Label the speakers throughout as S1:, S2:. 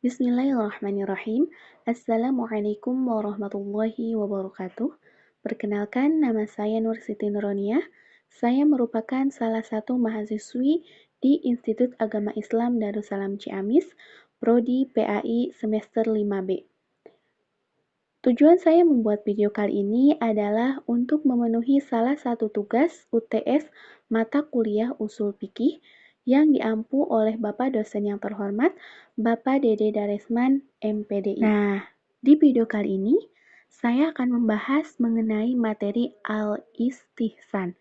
S1: Bismillahirrahmanirrahim. Assalamualaikum warahmatullahi wabarakatuh. Perkenalkan, nama saya Nur Siti Nuroniah. Saya merupakan salah satu mahasiswi di Institut Agama Islam Darussalam Ciamis, Prodi PAI semester 5B. Tujuan saya membuat video kali ini adalah untuk memenuhi salah satu tugas UTS mata kuliah Ushul Fikih yang diampu oleh Bapak dosen yang terhormat, Bapak Dede Daresman, MPDI. Nah, di video kali ini, saya akan membahas mengenai materi al-istihsan.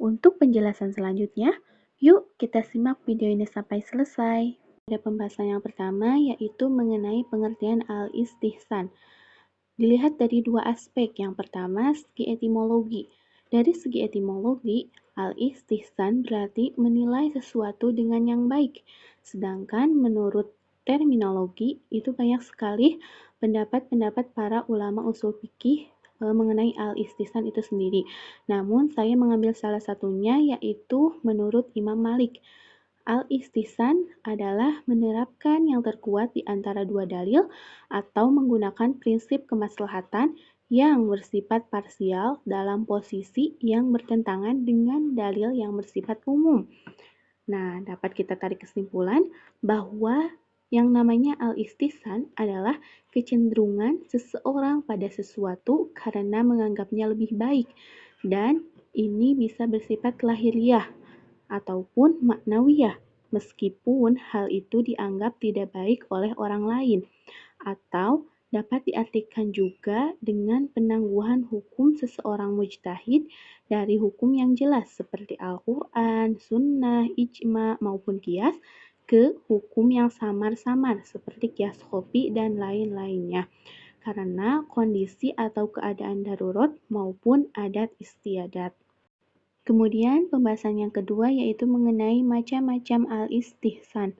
S1: Untuk penjelasan selanjutnya, yuk kita simak video ini sampai selesai. Pada pembahasan yang pertama, yaitu mengenai pengertian al-istihsan. Dilihat dari dua aspek. Yang pertama, segi etimologi. Dari segi etimologi, al-istihsan berarti menilai sesuatu dengan yang baik. Sedangkan menurut terminologi, itu banyak sekali pendapat-pendapat para ulama usul fikih mengenai al-istihsan itu sendiri. Namun, saya mengambil salah satunya, yaitu menurut Imam Malik. Al-istihsan adalah menerapkan yang terkuat di antara dua dalil atau menggunakan prinsip kemaslahatan yang bersifat parsial dalam posisi yang bertentangan dengan dalil yang bersifat umum. Nah, dapat kita tarik kesimpulan bahwa yang namanya al-istihsan adalah kecenderungan seseorang pada sesuatu karena menganggapnya lebih baik, dan ini bisa bersifat lahiriah ataupun maknawiyah, meskipun hal itu dianggap tidak baik oleh orang lain, atau dapat diartikan juga dengan penangguhan hukum seseorang mujtahid dari hukum yang jelas seperti Al-Quran, Sunnah, Ijma, maupun Qiyas ke hukum yang samar-samar seperti Qiyas Khofi dan lain-lainnya karena kondisi atau keadaan darurat maupun adat istiadat. Kemudian pembahasan yang kedua yaitu mengenai macam-macam al-istihsan.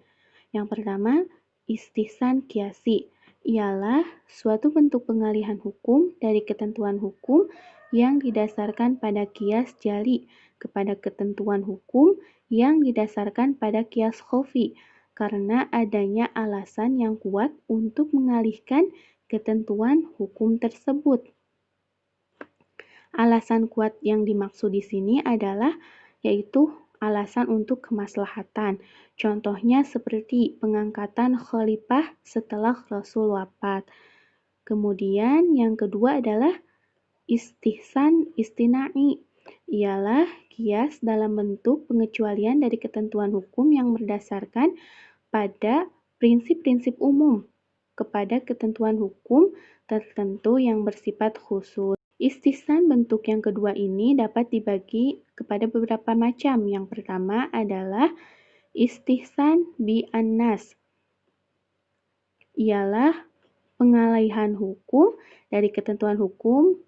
S1: Yang pertama, istihsan qiyasi ialah suatu bentuk pengalihan hukum dari ketentuan hukum yang didasarkan pada qiyas jali kepada ketentuan hukum yang didasarkan pada qiyas khofi karena adanya alasan yang kuat untuk mengalihkan ketentuan hukum tersebut. Alasan kuat yang dimaksud di sini adalah yaitu alasan untuk kemaslahatan. Contohnya seperti pengangkatan khalifah setelah Rasul wafat. Kemudian yang kedua adalah istihsan istina'i. Ialah qiyas dalam bentuk pengecualian dari ketentuan hukum yang berdasarkan pada prinsip-prinsip umum kepada ketentuan hukum tertentu yang bersifat khusus. Istihsan bentuk yang kedua ini dapat dibagi kepada beberapa macam. Yang pertama adalah istihsan bi-an-nas. Ialah pengalihan hukum dari ketentuan hukum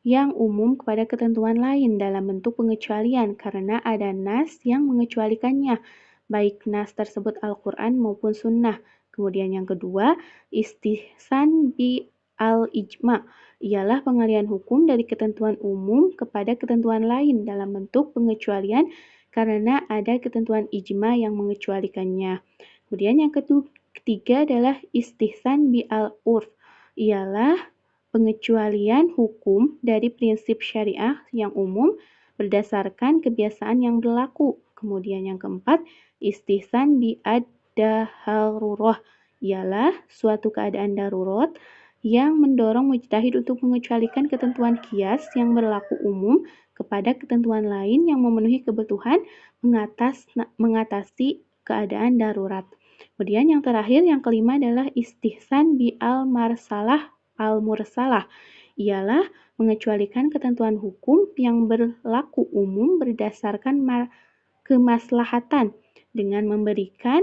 S1: yang umum kepada ketentuan lain dalam bentuk pengecualian karena ada nas yang mengecualikannya, baik nas tersebut Al-Quran maupun Sunnah. Kemudian yang kedua, istihsan bi al-ijma, ialah pengalihan hukum dari ketentuan umum kepada ketentuan lain dalam bentuk pengecualian karena ada ketentuan ijma yang mengecualikannya. Kemudian yang ketiga adalah istihsan bi al-urf, ialah pengecualian hukum dari prinsip syariah yang umum berdasarkan kebiasaan yang berlaku. Kemudian yang keempat, istihsan bi ad-darurah, ialah suatu keadaan darurat yang mendorong mujtahid untuk mengecualikan ketentuan qiyas yang berlaku umum kepada ketentuan lain yang memenuhi kebutuhan mengatasi keadaan darurat. Kemudian yang terakhir, yang kelima adalah istihsan bi al-mursalah, ialah mengecualikan ketentuan hukum yang berlaku umum berdasarkan kemaslahatan dengan memberikan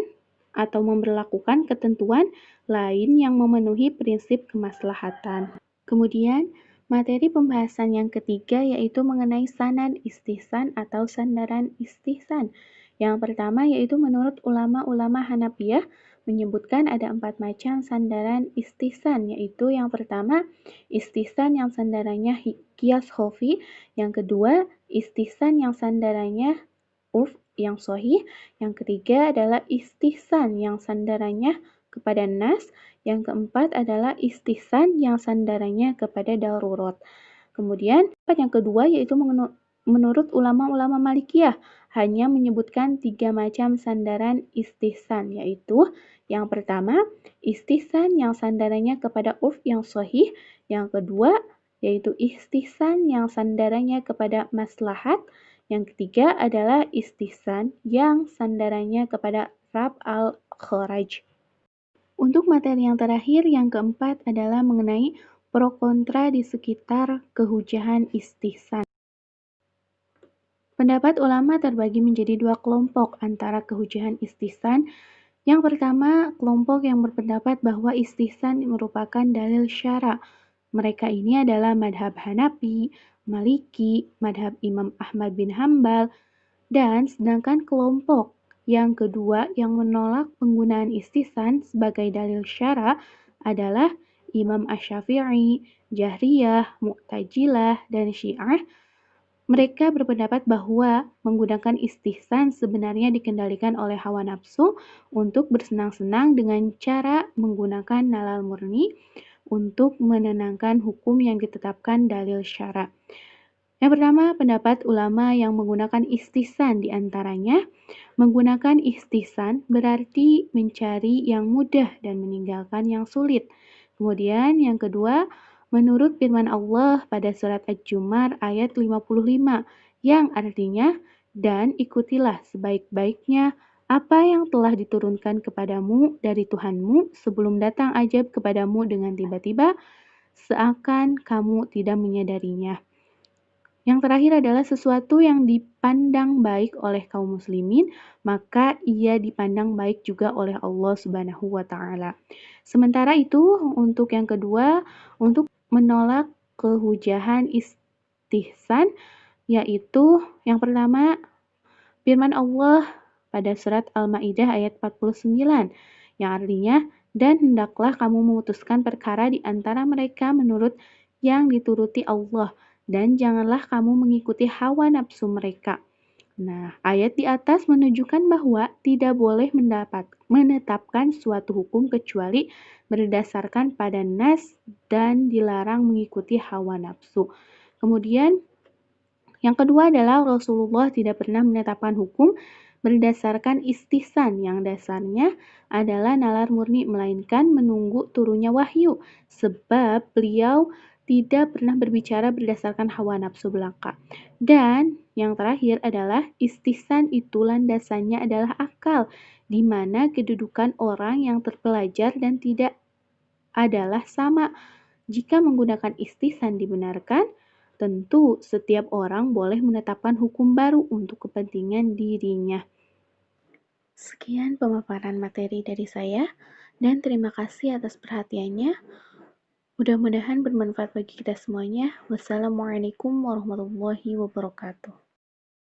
S1: atau memberlakukan ketentuan lain yang memenuhi prinsip kemaslahatan. Kemudian, materi pembahasan yang ketiga yaitu mengenai sanad istihsan atau sandaran istihsan. Yang pertama yaitu menurut ulama-ulama Hanafiyah menyebutkan ada 4 macam sandaran istihsan, yaitu yang pertama istihsan yang sandarannya qiyas khofi, yang kedua istihsan yang sandarannya urf yang sahih, yang ketiga adalah istihsan yang sandarannya kepada nas. Yang keempat adalah istihsan yang sandarannya kepada darurat. Kemudian yang kedua yaitu menurut ulama-ulama Malikiyah hanya menyebutkan 3 macam sandaran istihsan, yaitu yang pertama istihsan yang sandarannya kepada urf yang sahih, yang kedua yaitu istihsan yang sandarannya kepada maslahat, yang ketiga adalah istihsan yang sandarannya kepada rab al-kharaj. Untuk materi yang terakhir, yang keempat adalah mengenai pro kontra di sekitar kehujahan istihsan. Pendapat ulama terbagi menjadi dua kelompok antara kehujahan istihsan. Yang pertama, kelompok yang berpendapat bahwa istihsan merupakan dalil syara. Mereka ini adalah madhab Hanafi, Maliki, madhab Imam Ahmad bin Hambal, dan sedangkan kelompok yang kedua yang menolak penggunaan istihsan sebagai dalil syara adalah Imam Asy-Syafi'i, Jahriyah, Mu'tazilah, dan Syiah. Mereka berpendapat bahwa menggunakan istihsan sebenarnya dikendalikan oleh hawa nafsu untuk bersenang-senang dengan cara menggunakan nalar murni untuk menenangkan hukum yang ditetapkan dalil syara. Yang pertama, pendapat ulama yang menggunakan istihsan diantaranya, menggunakan istihsan berarti mencari yang mudah dan meninggalkan yang sulit. Kemudian yang kedua, menurut firman Allah pada surat Ad-Zumar ayat 55 yang artinya, dan ikutilah sebaik-baiknya apa yang telah diturunkan kepadamu dari Tuhanmu sebelum datang ajab kepadamu dengan tiba-tiba, seakan kamu tidak menyadarinya. Yang terakhir adalah sesuatu yang dipandang baik oleh kaum muslimin, maka ia dipandang baik juga oleh Allah Subhanahu wa taala. Sementara itu, untuk yang kedua, untuk menolak kehujahan istihsan, yaitu yang pertama firman Allah pada surat Al-Maidah ayat 49 yang artinya, dan hendaklah kamu memutuskan perkara di antara mereka menurut yang dituruti Allah, dan janganlah kamu mengikuti hawa nafsu mereka. Nah, ayat di atas menunjukkan bahwa tidak boleh menetapkan suatu hukum kecuali berdasarkan pada nas dan dilarang mengikuti hawa nafsu. Kemudian, yang kedua adalah Rasulullah tidak pernah menetapkan hukum berdasarkan istihsan yang dasarnya adalah nalar murni, melainkan menunggu turunnya wahyu, sebab beliau tidak pernah berbicara berdasarkan hawa nafsu belaka. Dan yang terakhir adalah istihsan itu landasannya adalah akal, di mana kedudukan orang yang terpelajar dan tidak adalah sama. Jika menggunakan istihsan dibenarkan, tentu setiap orang boleh menetapkan hukum baru untuk kepentingan dirinya. Sekian pemaparan materi dari saya, dan terima kasih atas perhatiannya. Mudah-mudahan bermanfaat bagi kita semuanya. Wassalamualaikum warahmatullahi wabarakatuh.